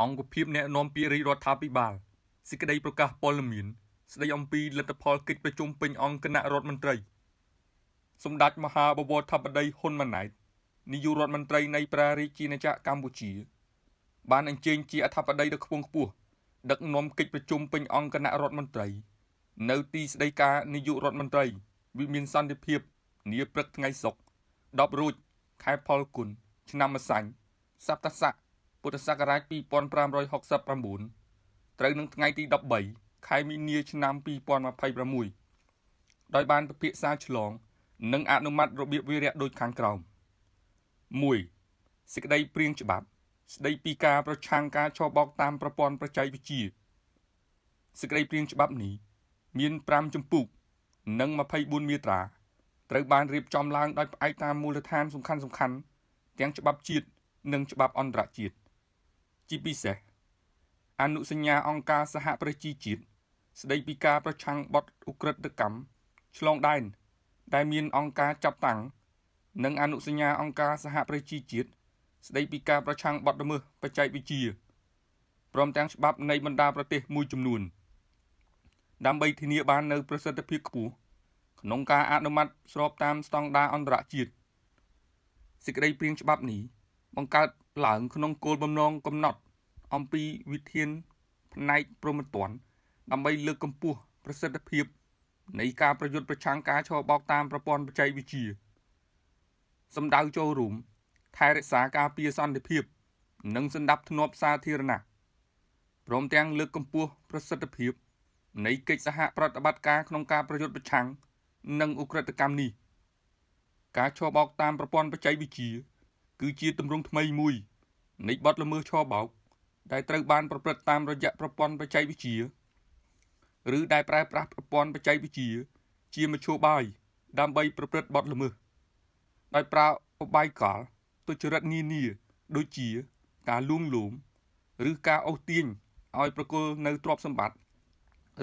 អង្គភាពแนะនាំពាក្យរាជរដ្ឋាភិបាលសេចក្តីប្រកាសព័ត៌មានស្តីអំពីលទ្ធផលកិច្ចប្រជុំពេញអង្គគណៈរដ្ឋមន្ត្រីសម្ដេចមហាបវរធិបតីហ៊ុនម៉ាណែតនាយករដ្ឋមន្ត្រីនៃព្រះរាជាណាចក្រកម្ពុជាបានអញ្ជើញជាអធិបតីដ៏ខ្ពង់ខ្ពស់ដឹកនាំកិច្ចប្រជុំពេញអង្គគណៈរដ្ឋមន្ត្រីនៅទីស្តីការនាយករដ្ឋមន្ត្រីវិមានសន្តិភាពនាព្រឹកថ្ងៃសុក្រ10រោចខែផលគុណឆ្នាំម្សាញ់សប្តស័កពុទ្ធសករាជ2569ត្រូវនឹងថ្ងៃទី13ខែមីនាឆ្នាំ2026ដោយបានពិភាក្សាឆ្លងនិងអនុម័តរបៀបវារៈដូចខាងក្រោម 1. សេចក្តីព្រាងច្បាប់ស្តីពីការប្រឆាំងការឆបោកតាមប្រព័ន្ធបច្ចេកវិទ្យាសេចក្តីព្រាងច្បាប់នេះមាន5ជំពូកនិង24មាត្រាត្រូវបានរៀបចំឡើងដោយផ្អែកតាមមូលដ្ឋានសំខាន់ៗទាំងច្បាប់ជាតិនិងច្បាប់អន្តរជាតិជាពិសេសអនុសញ្ញាអង្គការសហប្រជាជាតិស្តីពីការប្រឆាំងបទឧក្រិដ្ឋកម្មឆ្លងដែនដែលមានអង្គការចាប់តាំងនិងអនុសញ្ញាអង្គការសហប្រជាជាតិស្តីពីការប្រឆាំងបទល្មើសបច្ចេកវិទ្យាព្រមទាំងច្បាប់នៃបណ្ដាប្រទេសមួយចំនួនដើម្បីធានាបាននូវប្រសិទ្ធភាពខ្ពស់ក្នុងការអនុម័តស្របតាមស្តង់ដារអន្តរជាតិសេចក្តីព្រាងច្បាប់នេះបង្កើតឡើងក្នុងគោលបំណងកំណត់អំពីវិធានផ្នែកព្រហ្មទណ្ឌដើម្បីលើកកម្ពស់ប្រសិទ្ធភាពនៃការប្រយុទ្ធប្រឆាំងការឆបោកតាមប្រព័ន្ធបច្ចេកវិទ្យាសម្ដៅចូលរួមថែរក្សាការពារសន្តិភាពនិងសណ្ដាប់ធ្នាប់សាធារណៈព្រមទាំងលើកកម្ពស់ប្រសិទ្ធភាពនៃកិច្ចសហប្រតិបត្តិការក្នុងការប្រយុទ្ធប្រឆាំងនឹងឧក្រិដ្ឋកម្មនេះការឆបោកតាមប្រព័ន្ធបច្ចេកវិទ្យាគឺជាទម្រង់ថ្មីមួយនៃបទល្មើសឆបោកដែលត្រូវបានប្រព្រឹត្តតាមរយៈប្រព័ន្ធបច្ចេកវិទ្យាឬដែលប្រើប្រាស់ប្រព័ន្ធបច្ចេកវិទ្យាជាមធ្យោបាយដើម្បីប្រព្រឹត្តបទល្មើសដោយប្រើឧបាយកលទុច្ចរិតនានាដូចជាការលួងលោមឬការអូសទាញឲ្យប្រគល់នៅទ្រព្យសម្បត្តិ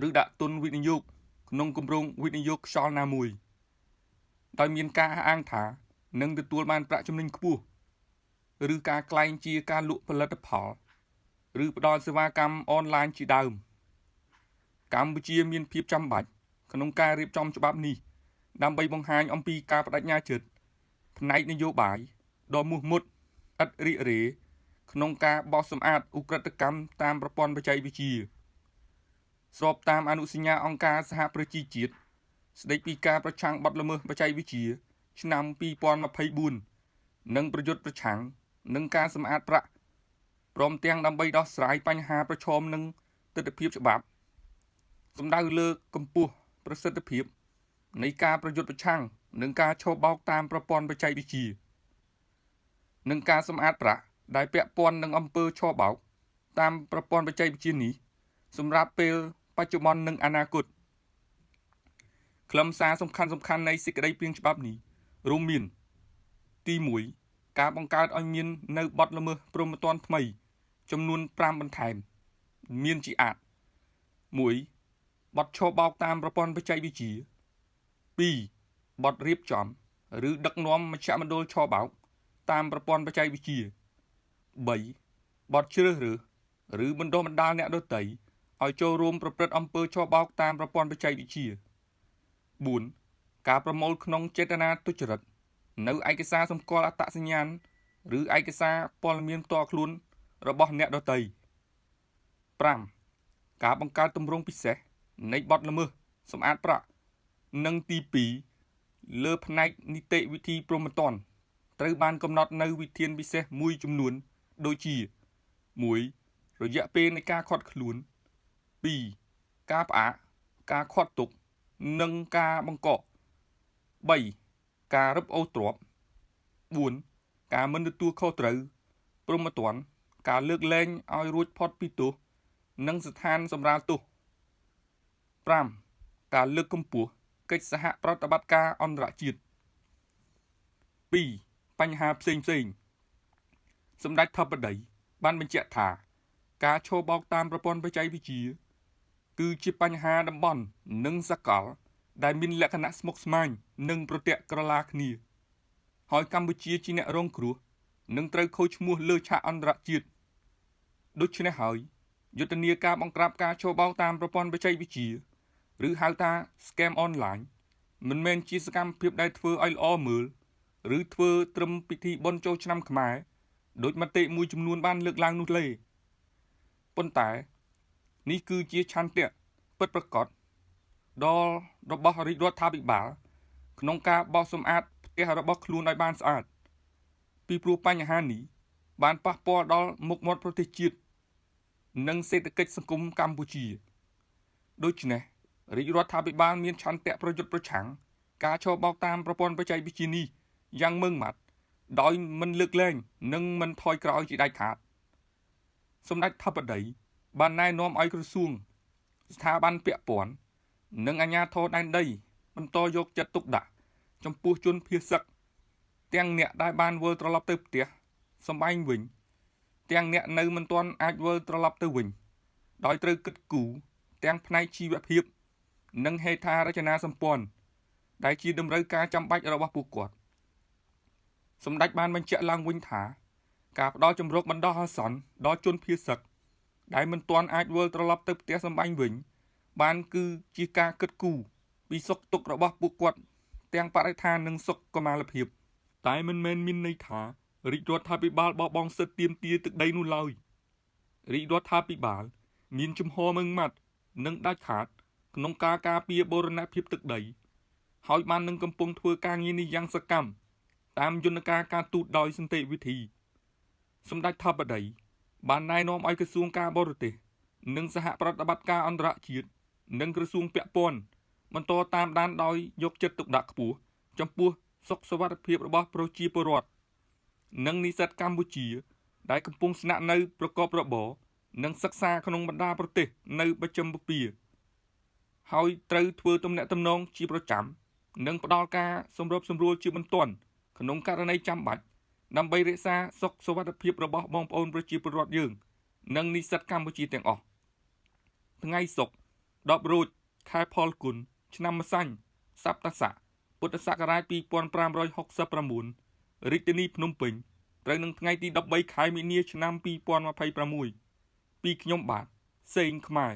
ឬដាក់ទុនវិនិយោគក្នុងគម្រោងវិនិយោគខ្យល់ណាមួយដោយមានការអះអាងថានឹងទទួលបានប្រាក់ចំណេញខ្ពស់ឬការក្លែងជាការលក់ផលិតផលឬផ្ដល់សេវាកម្មអនឡាញជាដើមកម្ពុជាមានភាពចាំបាច់ក្នុងការរៀបចំច្បាប់នេះដើម្បីបង្ហាញអំពីការបដិញ្ញាចិត្តផ្នែកនយោបាយដ៏មោះមុតឥតរីករាយក្នុងការបោសសម្អាតឧក្រិដ្ឋកម្មតាមប្រព័ន្ធបច្ចេកវិទ្យាស្របតាមអនុសញ្ញាអង្គការសហប្រជាជាតិស្តីពីការប្រឆាំងបទល្មើសបច្ចេកវិទ្យាឆ្នាំ2024និងប្រយុទ្ធប្រឆាំងនឹងការសម្អាតប្រាក់ព្រមទាំងដើម្បីដោះស្រាយបញ្ហាប្រឈមនឹងទិដ្ឋភាពច្បាប់សម្ដៅលើកម្ពស់ប្រសិទ្ធភាពនៃការប្រយុទ្ធប្រឆាំងនឹងការឆបោកតាមប្រព័ន្ធបច្ចេកវិទ្យានិងការសម្អាតប្រាក់ដែលពាក់ព័ន្ធនឹងអំពើឆបោកតាមប្រព័ន្ធបច្ចេកវិទ្យានេះសម្រាប់ពេលបច្ចុប្បន្ននិងអនាគតខ្លឹមសារសំខាន់នៃសេចក្តីព្រាងច្បាប់នេះរួមមានទី1ការបង្កើតឲ្យមាននៅបទល្មើសព្រហ្មទណ្ឌថ្មីចំនួន5បន្ថែមមានជាអាច 1. បទឆបោកតាមប្រព័ន្ធបច្ចេកវិទ្យា 2. បទរៀបចំឬដឹកនាំមជ្ឈមណ្ឌលឆបោកតាមប្រព័ន្ធបច្ចេកវិទ្យា 3. បទជ្រើសរើសឬបណ្ដុះបណ្ដាលអ្នកដទៃឲ្យចូលរួមប្រព្រឹត្តអំពើឆបោកតាមប្រព័ន្ធបច្ចេកវិទ្យា 4. ការប្រមូលក្នុងចេតនាទុច្ចរិតនៅឯកសារសម្គាល់អត្តសញ្ញាណឬឯកសារព័ត៌មានផ្ទាល់ខ្លួនរបស់អ្នកដទៃ 5. ការបង្កើតទម្រង់ពិសេសនៃបទល្មើសសម្អាតប្រាក់និងទី2លើផ្នែកនីតិវិធីព្រហ្មទណ្ឌត្រូវបានកំណត់នៅវិធានពិសេសមួយចំនួនដូចជា 1. រយៈពេលនៃការឃាត់ខ្លួន 2. ការផ្អាកការឃាត់ទុកនិងការបង្កក 3. ការរឹបអូសទ្រព្យ 4. ការមិនទទួលខុសត្រូវព្រហ្មទណ្ឌការលើកលែងឲ្យរួចផុតពីទោសនិងស្ថានសម្រាលទោស 5. ការលើកកម្ពស់កិច្ចសហប្រតិបត្តិការអន្តរជាតិ 2. បញ្ហាផ្សេងសម្ដេចធិបតីបានបញ្ជាក់ថាការឆបោកតាមប្រព័ន្ធបច្ចេកវិទ្យាគឺជាបញ្ហាតំបន់និងសកលដែលមានលក្ខណៈស្មុគស្មាញនិងប្រទាក់ក្រឡាគ្នាហើយកម្ពុជាជាអ្នករងគ្រោះនឹងត្រូវខូចឈ្មោះលើឆាកអន្តរជាតិ ដូច្នេះហើយយុទ្ធនាការបង្ក្រាបការចូលបោកតាមប្រព័ន្ធបច្ចេកវិទ្យាឬហៅថា scam online មិនមែនជាសកម្មភាពដែលធ្វើឲ្យល្អមើលឬធ្វើត្រឹមពិធីបុណ្យចូលឆ្នាំខ្មែរដោយមតិមួយចំនួនបានលើកឡើងនោះទេប៉ុន្តែនេះគឺជាឆន្ទៈពិតប្រាកដដល់របស់រាជរដ្ឋាភិបាលក្នុងការបោសសម្អាតផ្ទះរបស់ខ្លួនឲ្យបានស្អាតពីព្រោះបញ្ហានេះបានប៉ះពាល់ដល់មុខមាត់ប្រទេសជាតិនិងសេដ្ឋកិច្ចសង្គមកម្ពុជាដូច្នេះរាជរដ្ឋាភិបាលមានឆន្ទៈប្រយុទ្ធប្រឆាំងការឆបោកតាមប្រព័ន្ធបច្ចេកវិទ្យានេះយ៉ាងម៉ឺងម៉ាត់ដោយមិនលើកលែងនិងមិនថយក្រោយជាដាច់ខាតសម្ដេចធិបតីបានណែនាំឲ្យក្រសួងស្ថាប័នពាក់ព័ន្ធនិងអាជ្ញាធរដែនដីបន្តយកចិត្តទុកដាក់ចំពោះជនភៀសសឹកទាំងអ្នកដែលបានវិលត្រឡប់ទៅផ្ទះសម្បែងវិញទាំងអ្នកនៅមិនទាន់អាចវិលត្រឡប់ទៅវិញដោយត្រូវគិតគូរទាំងផ្នែកជីវភាពនិងហេដ្ឋារចនាសម្ព័ន្ធដែលជាតម្រូវការចាំបាច់របស់ពួកគាត់សម្ដេចបានបញ្ជាក់ឡើងវិញថាការផ្ដល់ជំរកបណ្ដោះអាសន្នដល់ជនភៀសសឹកដែលមិនទាន់អាចវិលត្រឡប់ទៅផ្ទះសម្បែងវិញបានគឺជាការគិតគូរពីសុខទុក្ខរបស់ពួកគាត់ទាំងបរិស្ថាននិងសុខុមាលភាពតែមិនមែនមានន័យថារាជរដ្ឋាភិបាលបោះបង់សិទ្ធិទាមទារទឹកដីនោះឡើយរាជរដ្ឋាភិបាលមានជំហរម៉ឺងម៉ាត់និងដាច់ខាតក្នុងការការពារបូរណភាពទឹកដីហើយបាននឹងកំពុងធ្វើការងារនេះយ៉ាងសកម្មតាមយន្តការការទូតដោយសន្តិវិធីសម្ដេចធិបតីបានណែនាំឲ្យក្រសួងការបរទេសនិងសហប្រតិបត្តិការអន្តរជាតិនិងក្រសួងពាក់ព័ន្ធបន្តតាមដានដោយយកចិត្តទុកដាក់ខ្ពស់ចំពោះសុខសុវត្ថិភាពរបស់ប្រជាពលរដ្ឋនិងនិស្សិតកម្ពុជាដែលកំពុងស្នាក់នៅប្រកបរបរនិងសិក្សាក្នុងបណ្ដាប្រទេសនៅបស្ចិមបូព៌ាហើយត្រូវធ្វើទំនាក់ទំនងជាប្រចាំនិងផ្ដល់ការសម្របសម្រួលជាបន្ទាន់ក្នុងករណីចាំបាច់ដើម្បីរក្សាសុខសុវត្ថិភាពរបស់បងប្អូនប្រជាពលរដ្ឋយើងនិងនិស្សិតកម្ពុជាទាំងអស់ថ្ងៃសុក្រ10រោចខែផលគុណឆ្នាំម្សាញ់សប្តស័កពុទ្ធសករាជ2569រាជធានីភ្នំពេញត្រូវនឹងថ្ងៃទី13ខែមីនាឆ្នាំ2026ពីខ្ញុំបាទសេងខ្មែរ